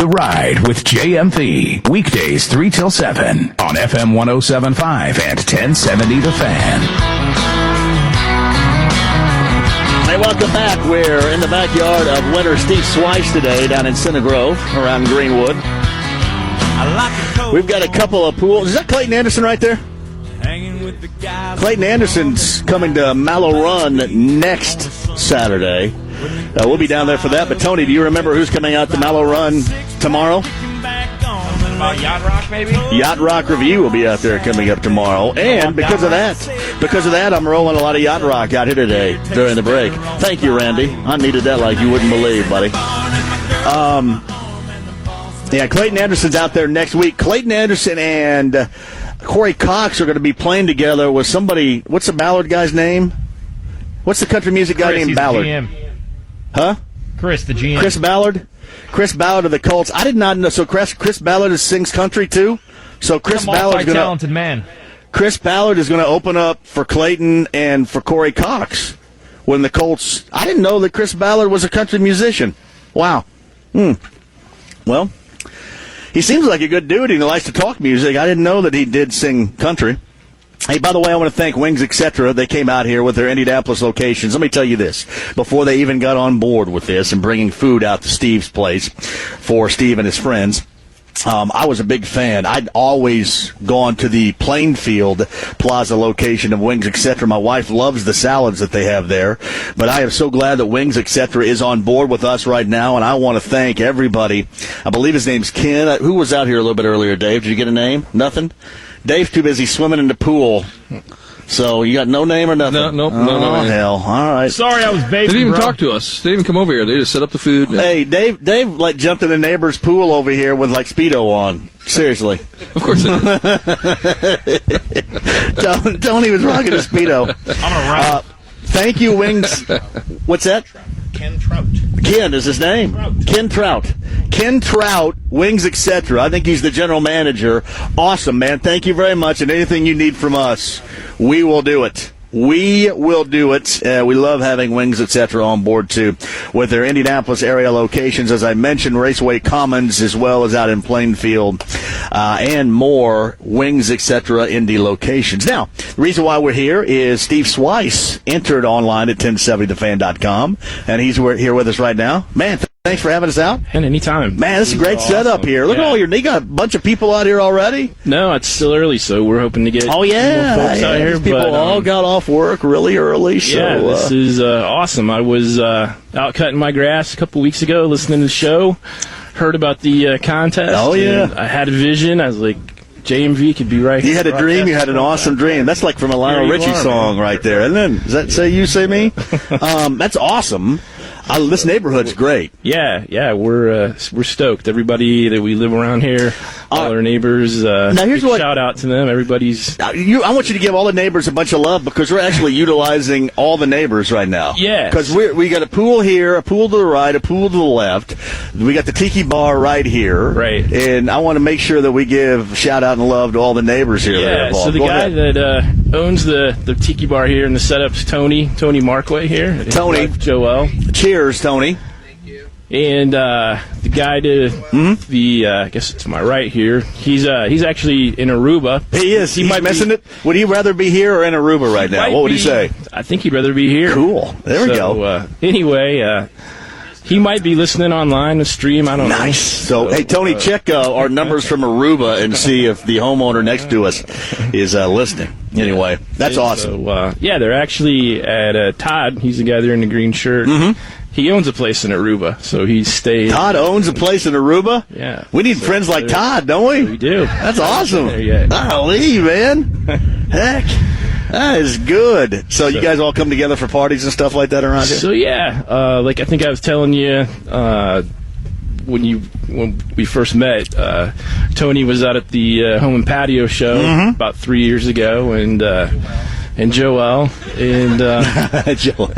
The Ride with JMV. Weekdays 3 till 7 on FM 107.5 and 1070 The Fan. Hey, welcome back. We're in the backyard of winner Steve Schweiss today down in Center Grove around Greenwood. We've got a couple of pools. Is that Clayton Anderson right there? Clayton Anderson's coming to Mallow Run next Saturday. We'll be down there for that. But, Tony, do you remember who's coming out to Mallow Run tomorrow? About Yacht Rock, maybe? Yacht Rock Review will be out there coming up tomorrow. And because of that, I'm rolling a lot of Yacht Rock out here today during the break. Thank you, Randy. I needed that like you wouldn't believe, buddy. Yeah, Clayton Anderson's out there next week. Clayton Anderson and Corey Cox are going to be playing together with somebody. What's the Ballard guy's name? What's the country music guy named Ballard? GM. Huh? Chris, the GM. Chris Ballard? Chris Ballard of the Colts. I did not know. So Chris Ballard sings country too? So Chris Ballard's going to... talented man. Chris Ballard is going to open up for Clayton and for Corey Cox when the Colts... I didn't know that Chris Ballard was a country musician. Wow. Well, he seems like a good dude. He likes to talk music. I didn't know that he did sing country. Hey, by the way, I want to thank Wings Etc. They came out here with their Indianapolis locations. Let me tell you this. Before they even got on board with this and bringing food out to Steve's place for Steve and his friends, I was a big fan. I'd always gone to the Plainfield Plaza location of Wings Etc. My wife loves the salads that they have there. But I am so glad that Wings Etc. is on board with us right now, and I want to thank everybody. I believe his name's Ken. Who was out here a little bit earlier, Dave? Did you get a name? Nothing? Dave's too busy swimming in the pool. So you got no name or nothing? No. Hell. All right. Sorry, I was bathing, They didn't even bro. talk to us. They didn't even come over here. They just set up the food. Hey, Dave like jumped in the neighbor's pool over here with like Speedo on. Seriously. Of course they did. Tony was rocking a Speedo. I'm going to run. Thank you, Wings. What's that? Ken Trout. Ken is his name. Ken Trout, Wings Etc. I think he's the general manager. Awesome, man. Thank you very much. And anything you need from us, we will do it. We will do it. We love having Wings Etc. on board, too, with their Indianapolis area locations. As I mentioned, Raceway Commons, as well as out in Plainfield, and more Wings Etc. Indy locations. Now, the reason why we're here is Steve Schweiss entered online at 1070thefan.com, and he's here with us right now. Man, thanks for having us out. And anytime. Man, this is a great setup here. Look at all you got a bunch of people out here already. No, it's still early, so we're hoping to get more folks out here. People all got off work really early. So, yeah, this is awesome. I was out cutting my grass a couple weeks ago, listening to the show, heard about the contest. Oh, yeah. I had a vision. I was like, JMV could be right here. You had a dream. You had an awesome dream. That's like from a Lionel Richie song right there. And then, does that say you, say me? That's awesome. This neighborhood's great. Yeah, we're stoked. Everybody that we live around here, all our neighbors. Now here's big what shout out to them. Everybody's. I want you to give all the neighbors a bunch of love because we're actually utilizing all the neighbors right now. Yeah, because we got a pool here, a pool to the right, a pool to the left. We got the Tiki Bar right here. Right. And I want to make sure that we give shout out and love to all the neighbors here. Yeah. So the guy that owns the Tiki Bar here and the setup's Tony Markway here. Tony. Joel. Cheers, Tony. Thank you. And the guy to the I guess to my right here, he's actually in Aruba. He is. He might missing it. Would he rather be here or in Aruba right now? What would he say? I think he'd rather be here. Cool. There we go. Anyway, he might be listening online to stream. I don't know. Nice. So, hey, Tony, check our numbers from Aruba and see if the homeowner next to us is listening. Anyway, that's awesome. So, they're actually at Todd. He's the guy there in the green shirt. He owns a place in Aruba, so he stayed. Todd owns a place in Aruba? Yeah. We need friends like Todd, don't we? We do. That's awesome. There yet. Golly, man. Heck. That is good. So you guys all come together for parties and stuff like that around here? So, yeah. Like I think I was telling you when we first met, Tony was out at the Home and Patio show about 3 years ago, and Joel and Joel.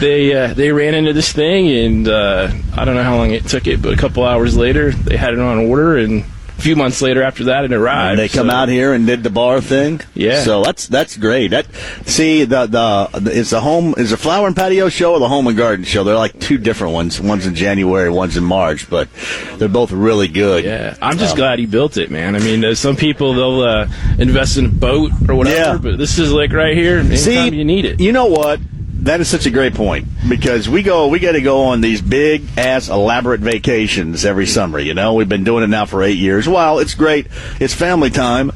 they ran into this thing, and I don't know how long it took it, but a couple hours later they had it on order, and few months later after that, it arrived. And they come out here and did the bar thing. Yeah. So that's great. It's a flower and patio show or the home and garden show. They're like two different ones. One's in January, one's in March, but they're both really good. Yeah. I'm just glad he built it, man. I mean, some people, they'll invest in a boat or whatever, but this is like right here anytime you need it. You know what? That is such a great point, because we got to go on these big ass elaborate vacations every summer. You know, we've been doing it now for 8 years. Well, it's great. It's family time.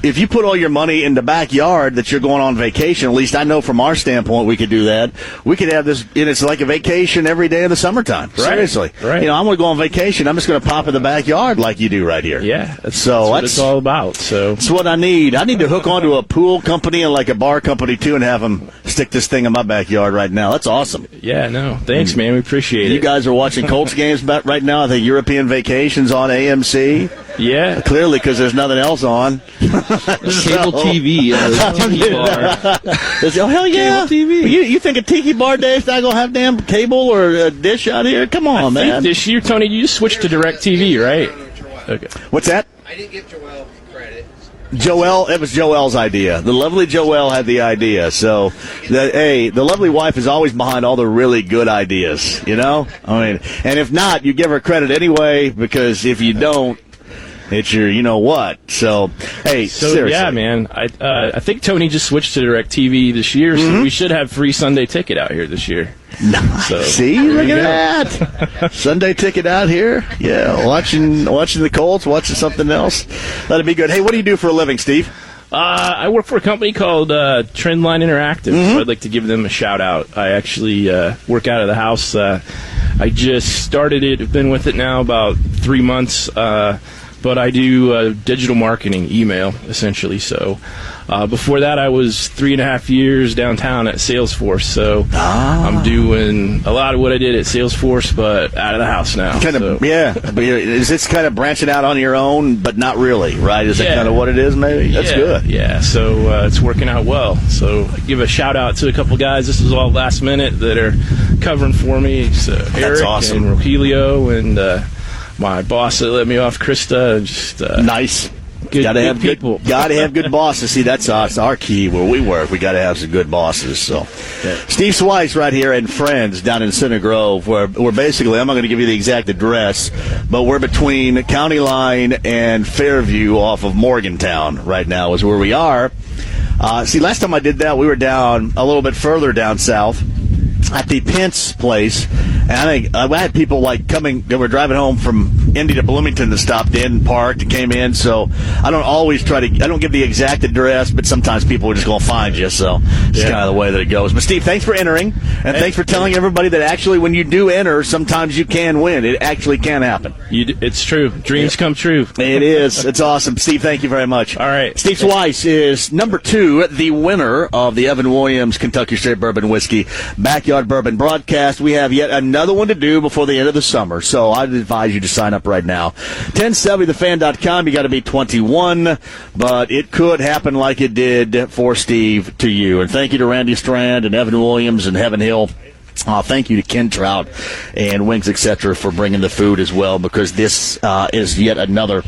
If you put all your money in the backyard that you're going on vacation, at least I know from our standpoint we could do that. We could have this, and it's like a vacation every day of the summertime. Right. Seriously. Right. You know, I'm going to go on vacation. I'm just going to pop in the backyard like you do right here. Yeah. That's what it's all about. So that's what I need. I need to hook onto a pool company and like a bar company too, and have them stick this thing in my backyard right now. That's awesome. Yeah, no. Thanks, man. We appreciate it. You guys are watching Colts games right now. I think European Vacations on AMC. Yeah. Clearly, because there's nothing else on. Cable TV. Tiki bar. Oh, hell yeah. Cable TV. You think a tiki bar, Dave's not going to have damn cable or a dish out here? Come on, I man. think this year, Tony, you just switched to DirecTV, right? Okay. What's that? I didn't give Joelle credit. Joelle, it was Joelle's idea. The lovely Joelle had the idea. So, the lovely wife is always behind all the really good ideas, you know? I mean, and if not, you give her credit anyway, because if you don't, it's your you know what. So, hey, seriously. Yeah, man. I think Tony just switched to DirecTV this year, so we should have free Sunday ticket out here this year. Nice. So, see, look at that. Sunday ticket out here. Yeah, watching the Colts, watching something else. That'd be good. Hey, what do you do for a living, Steve? I work for a company called Trendline Interactive, so I'd like to give them a shout-out. I actually work out of the house. I just started it. I've been with it now about 3 months, but I do digital marketing, email, essentially. So before that, I was 3.5 years downtown at Salesforce. So I'm doing a lot of what I did at Salesforce, but out of the house now. Yeah. But is this kind of branching out on your own, but not really, right? Is that kind of what it is, maybe? That's good. Yeah, so it's working out well. So I give a shout-out to a couple guys. This was all last minute that are covering for me. So Eric awesome. and Rogelio and my boss that let me off, Krista. Just nice. Gotta have people. Gotta have good bosses. See, that's our key where we work. We gotta have some good bosses. So, Steve Schweiss right here and friends down in Center Grove, where we're basically, I'm not going to give you the exact address, but we're between County Line and Fairview off of Morgantown right now is where we are. See, last time I did that, we were down a little bit further down south at the Pence place, and I think I had people like they were driving home from Indy to Bloomington that stopped in, parked, and came in. So I don't give the exact address, but sometimes people are just going to find you. So it's kind of the way that it goes. But Steve, thanks for entering, and thanks for telling everybody that actually when you do enter, sometimes you can win. It actually can happen. It's true. Dreams come true. It is. It's awesome. Steve, thank you very much. All right. Steve Schweiss is number 2, the winner of the Evan Williams Kentucky Straight Bourbon Whiskey Backyard Bourbon broadcast. We have yet another one to do before the end of the summer, so I'd advise you to sign up right now. 1070thefan.com. You got to be 21, but it could happen like it did for Steve to you. And thank you to Randy Strand and Evan Williams and Heaven Hill. Thank you to Ken Trout and Wings, etc., for bringing the food as well, because this is yet another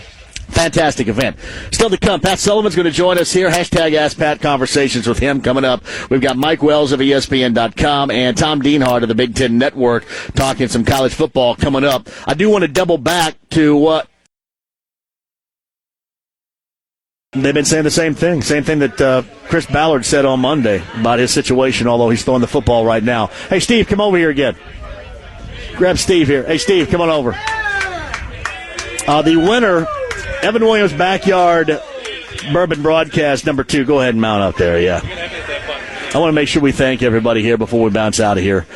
fantastic event. Still to come, Pat Sullivan's going to join us here. Hashtag Ask Pat conversations with him coming up. We've got Mike Wells of ESPN.com and Tom Dienhart of the Big Ten Network talking some college football coming up. I do want to double back to what they've been saying the same thing that Chris Ballard said on Monday about his situation, although he's throwing the football right now. Hey, Steve, come over here again. Grab Steve here. Hey, Steve, come on over. The winner, Evan Williams Backyard Bourbon Broadcast, number 2. Go ahead and mount up there, yeah. I want to make sure we thank everybody here before we bounce out of here.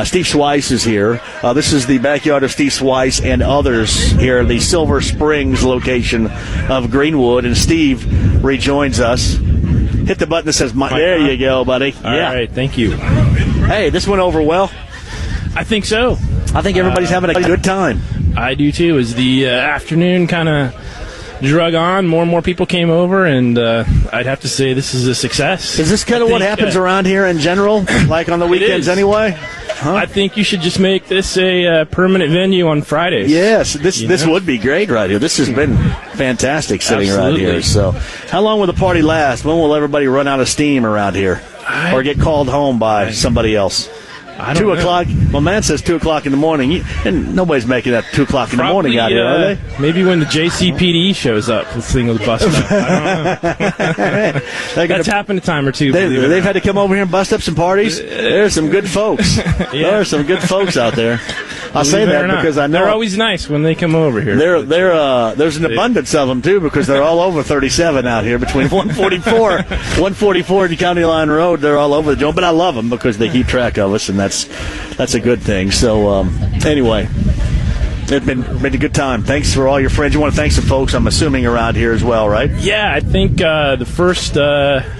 Steve Schweiss is here. This is the backyard of Steve Schweiss and others here at the Silver Springs location of Greenwood. And Steve rejoins us. Hit the button that says, there you go, buddy. All right, thank you. Hey, this went over well. I think so. I think everybody's having a good time. I do, too. As the afternoon kind of drug on, more and more people came over, and I'd have to say this is a success. Is this kind of what happens around here in general, like on the weekends anyway? I think you should just make this a permanent venue on Fridays. Yes, this would be great right here. This has been fantastic sitting around here. So, how long will the party last? When will everybody run out of steam around here, or get called home by somebody else? I don't 2 o'clock. Well, man says 2 o'clock in the morning, and nobody's making that 2 o'clock in the morning out here, are they? Maybe when the JCPD shows up, this thing will bust up. I don't know. That's happened a time or two. They've had to come over here and bust up some parties. There's some good folks. There are some good folks out there. I'll say that because I know they're always nice when they come over here. There's an abundance of them too, because they're all over 37 out here between 144 and County Line Road. They're all over the joint, but I love them because they keep track of us, and that's a good thing. So anyway, it's been a good time. Thanks for all your friends. You want to thank some folks, I'm assuming, around here as well, right? Yeah, I think the first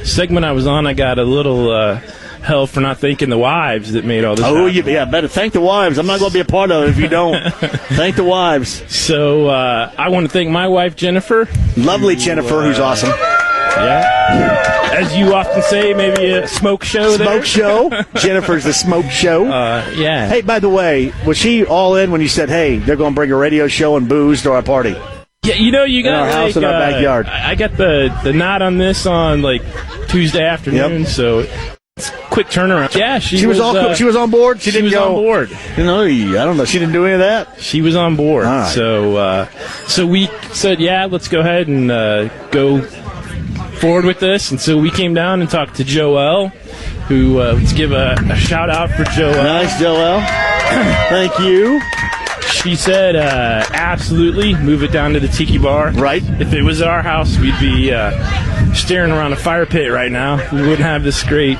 segment I was on, I got a little hell for not thanking the wives that made all this happen. Better thank the wives. I'm not going to be a part of it if you don't. Thank the wives. So I want to thank my wife, Jennifer. Lovely Jennifer, who's awesome. Yeah. As you often say, maybe a smoke show there. Smoke show. Jennifer's the smoke show. Yeah. Hey, by the way, was she all in when you said, hey, they're going to bring a radio show and booze to our party? Yeah, you got in our house in our backyard. I got the nod on this on like Tuesday afternoon, so it's quick turnaround. Yeah, she was on board. She didn't go on board. I don't know. She didn't do any of that. She was on board. All right. So we said, yeah, let's go ahead and go forward with this. And so we came down and talked to Joelle, who let's give a shout out for Joelle. Nice, Joelle. Thank you. She said, absolutely, move it down to the Tiki Bar. Right. If it was our house, we'd be staring around a fire pit right now. We wouldn't have this great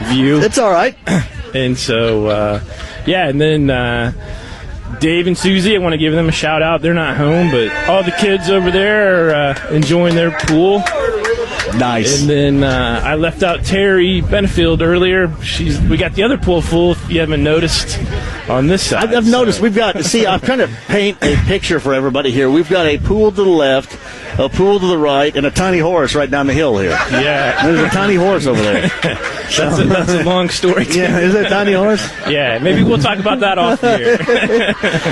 view. It's all right. And so, and then Dave and Susie, I want to give them a shout out. They're not home, but all the kids over there are enjoying their pool. Nice. And then I left out Terry Benefield earlier. We got the other pool full, if you haven't noticed, on this side. I've noticed we've got, I'm trying to paint a picture for everybody here. We've got a pool to the left, a pool to the right, and a tiny horse right down the hill here. Yeah. There's a tiny horse over there. That's a long story, too. Yeah, is it a tiny horse? Yeah, maybe we'll talk about that off here.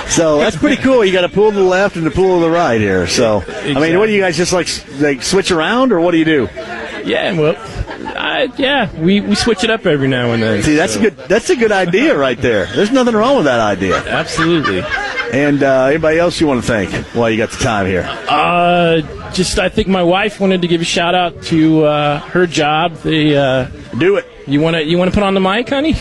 So that's pretty cool. You got a pool to the left and a pool to the right here. So, exactly. I mean, what do you guys just like switch around, or what do you do? Yeah, well, we switch it up every now and then. See, that's a good idea right there. There's nothing wrong with that idea. Absolutely. And anybody else you want to thank while you got the time here? I think my wife wanted to give a shout out to her job. Do it. You want to put on the mic, honey?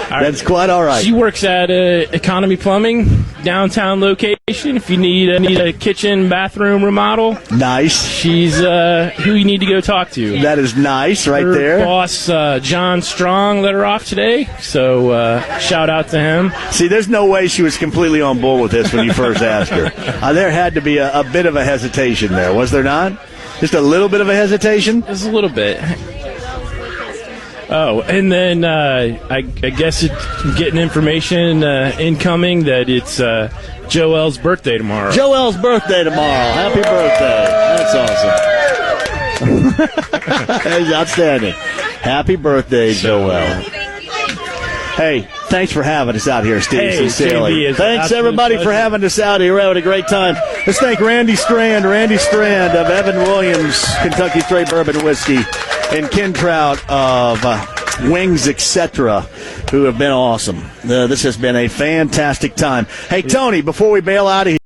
That's quite all right. She works at Economy Plumbing, downtown location. If you need a kitchen, bathroom remodel, nice. She's who you need to go talk to. That is nice, right there. Her boss, John Strong, let her off today, so shout out to him. See, there's no way she was completely on board with this when you first asked her. There had to be a bit of a hesitation there, was there not? Just a little bit of a hesitation? Just a little bit. Oh, and then I guess getting information incoming that it's Joelle's birthday tomorrow. Joelle's birthday tomorrow. Happy birthday. That's awesome. That's outstanding. Happy birthday, Joelle. Hey, thanks for having us out here, Steve. Sincerely. Thanks, everybody, for having us out here. We're having a great time. Let's thank Randy Strand of Evan Williams, Kentucky Straight Bourbon Whiskey, and Ken Trout of Wings, etc., who have been awesome. This has been a fantastic time. Hey, Tony, before we bail out of here,